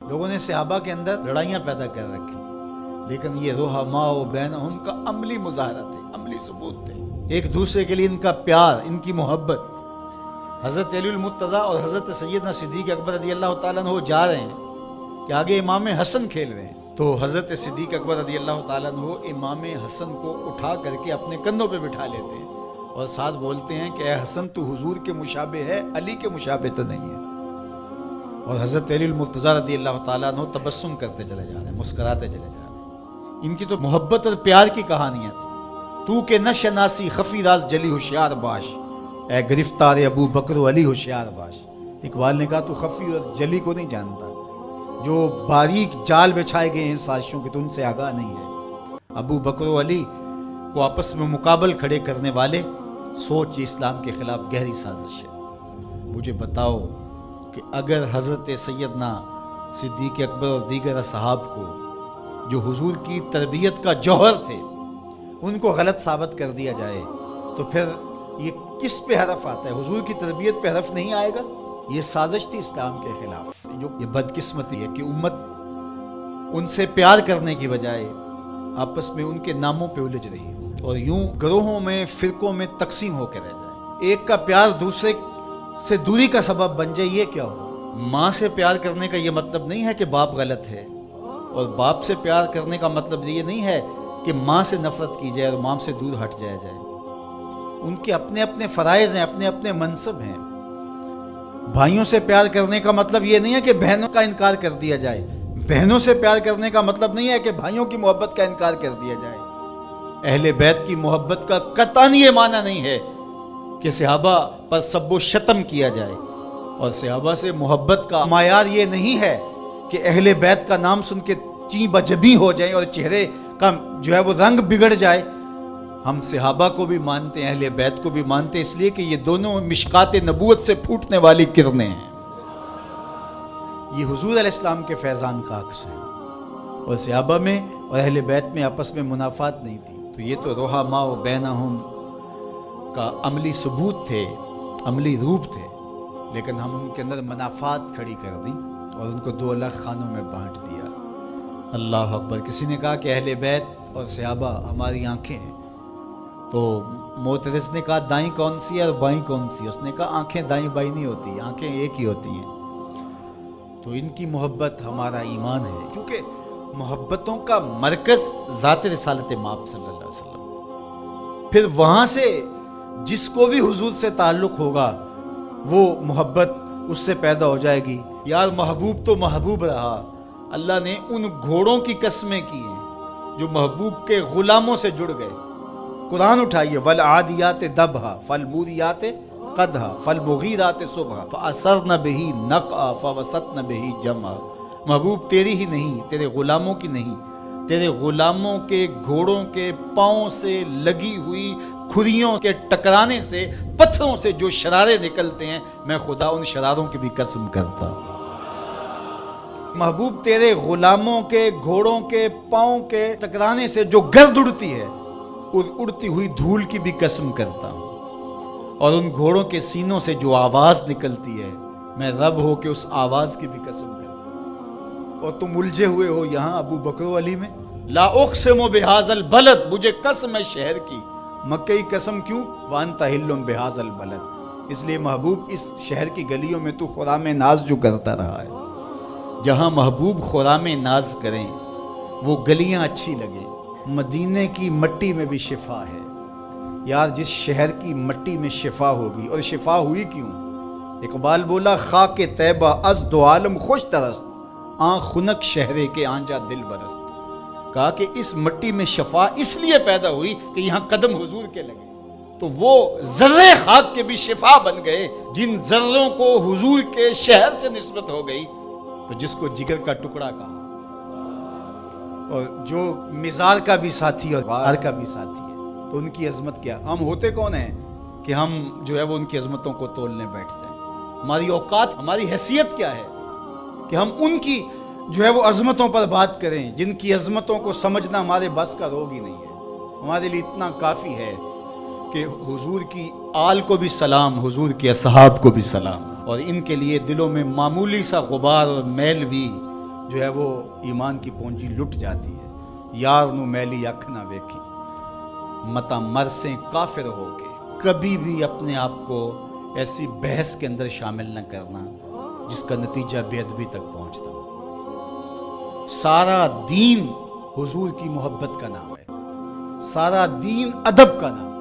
لوگوں نے صحابہ کے اندر لڑائیاں پیدا کر رکھی، لیکن یہ رحماء بینہم کا عملی مظاہرہ تھے، عملی ثبوت تھے، ایک دوسرے کے لیے ان کا پیار، ان کی محبت۔ حضرت علی المرتضیٰ اور حضرت سیدنا صدیق اکبر رضی اللہ تعالیٰ عنہ جا رہے ہیں کہ آگے امام حسن کھیل رہے ہیں، تو حضرت صدیق اکبر رضی اللہ تعالیٰ عنہ امام حسن کو اٹھا کر کے اپنے کندھوں پہ بٹھا لیتے ہیں اور ساتھ بولتے ہیں کہ اے حسن تو حضور کے مشابہ ہے، علی کے مشابہ تو نہیں ہے۔ اور حضرت علی المرتضیٰ رضی اللہ تعالیٰ عنہ تبسم کرتے چلے جا رہے ہیں، مسکراتے چلے جا رہے ہیں۔ ان کی تو محبت اور پیار کی کہانیاں تھیں۔ تو کہ نہ شناسی خفی راز جلی ہوشیار باش، اے گرفتار ابو بکر و علی ہوشیار باش۔ اقبال نے کہا تو خفی اور جلی کو نہیں جانتا، جو باریک جال بچھائے گئے ہیں سازشوں کے، تو ان سے آگاہ نہیں ہے۔ ابو بکر و علی کو آپس میں مقابل کھڑے کرنے والے سوچ اسلام کے خلاف گہری سازش ہے۔ مجھے بتاؤ کہ اگر حضرت سیدنا صدیق اکبر اور دیگر اصحاب کو جو حضور کی تربیت کا جوہر تھے ان کو غلط ثابت کر دیا جائے تو پھر یہ کس پہ حرف آتا ہے؟ حضور کی تربیت پہ حرف نہیں آئے گا؟ یہ سازش تھی اسلام کے خلاف۔ جو یہ بدقسمتی ہے کہ امت ان سے پیار کرنے کی بجائے آپس میں ان کے ناموں پہ الجھ رہی ہے اور یوں گروہوں میں، فرقوں میں تقسیم ہو کے رہ جائے۔ ایک کا پیار دوسرے سے دوری کا سبب بن جائے، یہ کیا ہو؟ ماں سے پیار کرنے کا یہ مطلب نہیں ہے کہ باپ غلط ہے، اور باپ سے پیار کرنے کا مطلب یہ نہیں ہے کہ ماں سے نفرت کی جائے اور ماں سے دور ہٹ جایا جائے۔ ان کے اپنے اپنے فرائض ہیں، اپنے اپنے منصب ہیں۔ بھائیوں سے پیار کرنے کا مطلب یہ نہیں ہے کہ بہنوں کا انکار کر دیا جائے، بہنوں سے پیار کرنے کا مطلب نہیں ہے کہ بھائیوں کی محبت کا انکار کر دیا جائے۔ اہل بیت کی محبت کا قطعاً یہ معنی نہیں ہے کہ صحابہ پر سب و شتم کیا جائے، اور صحابہ سے محبت کا معیار یہ نہیں ہے کہ اہل بیت کا نام سن کے چیں بجبی ہو جائیں اور چہرے کا جو ہے وہ رنگ بگڑ جائے۔ ہم صحابہ کو بھی مانتے ہیں، اہل بیت کو بھی مانتے ہیں، اس لیے کہ یہ دونوں مشکات نبوت سے پھوٹنے والی کرنیں ہیں۔ یہ حضور علیہ السلام کے فیضان کا عکس ہے، اور صحابہ میں اور اہل بیت میں آپس میں منافات نہیں تھی۔ تو یہ تو رحماء بینہم کا عملی ثبوت تھے، عملی روپ تھے، لیکن ہم ان کے اندر منافات کھڑی کر دی اور ان کو دو الگ خانوں میں بانٹ دیا۔ اللہ اکبر۔ کسی نے کہا کہ اہل بیت اور صحابہ ہماری آنکھیں ہیں، تو معترض نے کہا دائیں کون سی ہے اور بائیں کون سی ہے؟ اس نے کہا آنکھیں دائیں بائیں نہیں ہوتی، آنکھیں ایک ہی ہوتی ہیں۔ تو ان کی محبت ہمارا ایمان ہے، کیونکہ محبتوں کا مرکز ذات رسالت مآب صلی اللہ علیہ وسلم۔ پھر وہاں سے جس کو بھی حضور سے تعلق ہوگا وہ محبت اس سے پیدا ہو جائے گی۔ یار محبوب تو محبوب رہا، اللہ نے ان گھوڑوں کی قسمیں کی ہیں جو محبوب کے غلاموں سے جڑ گئے۔ قرآن اٹھائیے، وَالْعَادِيَاتِ دَبْحًا فَالْمُورِيَاتِ قَدْحًا فَالْمُغِيرَاتِ صُبْحًا فَأَثَرْنَ بِهِ نَقْعًا فَوَسَطْنَ بِهِ جَمْعًا۔ محبوب تیری ہی نہیں، تیرے غلاموں کی نہیں، تیرے غلاموں کے گھوڑوں کے پاؤں سے لگی ہوئی کھریوں کے ٹکرانے سے، پتھروں سے جو شرارے نکلتے ہیں، میں خدا ان شراروں کی بھی قسم کرتا ہوں۔ محبوب تیرے غلاموں کے گھوڑوں کے پاؤں کے ٹکرانے سے جو گرد اڑتی ہے، اڑتی ہوئی دھول کی بھی قسم کرتا ہوں، اور ان گھوڑوں کے سینوں سے جو آواز نکلتی ہے، میں رب ہو کے اس آواز کی بھی قسم کرتا ہوں۔ اور تم الجھے ہوئے ہو یہاں ابو بکر و علی میں۔ لا اقسم بہذا البلد، مجھے قسم ہے شہر کی۔ مکہ کی قسم کیوں؟ وانت حل بہذا البلد، اس لیے محبوب اس شہر کی گلیوں میں تو خرام ناز جو کرتا رہا ہے۔ جہاں محبوب خرام ناز کریں وہ گلیاں اچھی لگیں۔ مدینے کی مٹی میں بھی شفا ہے۔ یار جس شہر کی مٹی میں شفا ہوگی، اور شفا ہوئی کیوں؟ اقبال بولا خاک طیبہ از دو عالم خوش ترست، آن خنک شہرے کے آنجا دل برست۔ کہا کہ اس مٹی میں شفا اس لیے پیدا ہوئی کہ یہاں قدم حضور کے لگے، تو وہ ذرے خاک کے بھی شفا بن گئے۔ جن ذروں کو حضور کے شہر سے نسبت ہو گئی تو جس کو جگر کا ٹکڑا کہا، اور جو مزار کا بھی ساتھی اور غار کا بھی ساتھی ہے، تو ان کی عظمت کیا؟ ہم ہوتے کون ہیں کہ ہم جو ہے وہ ان کی عظمتوں کو تولنے بیٹھ جائیں؟ ہماری اوقات، ہماری حیثیت کیا ہے کہ ہم ان کی جو ہے وہ عظمتوں پر بات کریں، جن کی عظمتوں کو سمجھنا ہمارے بس کا روگ ہی نہیں ہے۔ ہمارے لیے اتنا کافی ہے کہ حضور کی آل کو بھی سلام، حضور کے اصحاب کو بھی سلام، اور ان کے لیے دلوں میں معمولی سا غبار اور میل بھی جو ہے وہ ایمان کی پونجی لٹ جاتی ہے. یار نو میلی اکھ نہ ویکھی متا مرسیں کافر ہو کے. کبھی بھی اپنے آپ کو ایسی بحث کے اندر شامل نہ کرنا جس کا نتیجہ بے ادبی تک پہنچتا ہو. سارا دین حضور کی محبت کا نام ہے، سارا دین ادب کا نام ہے.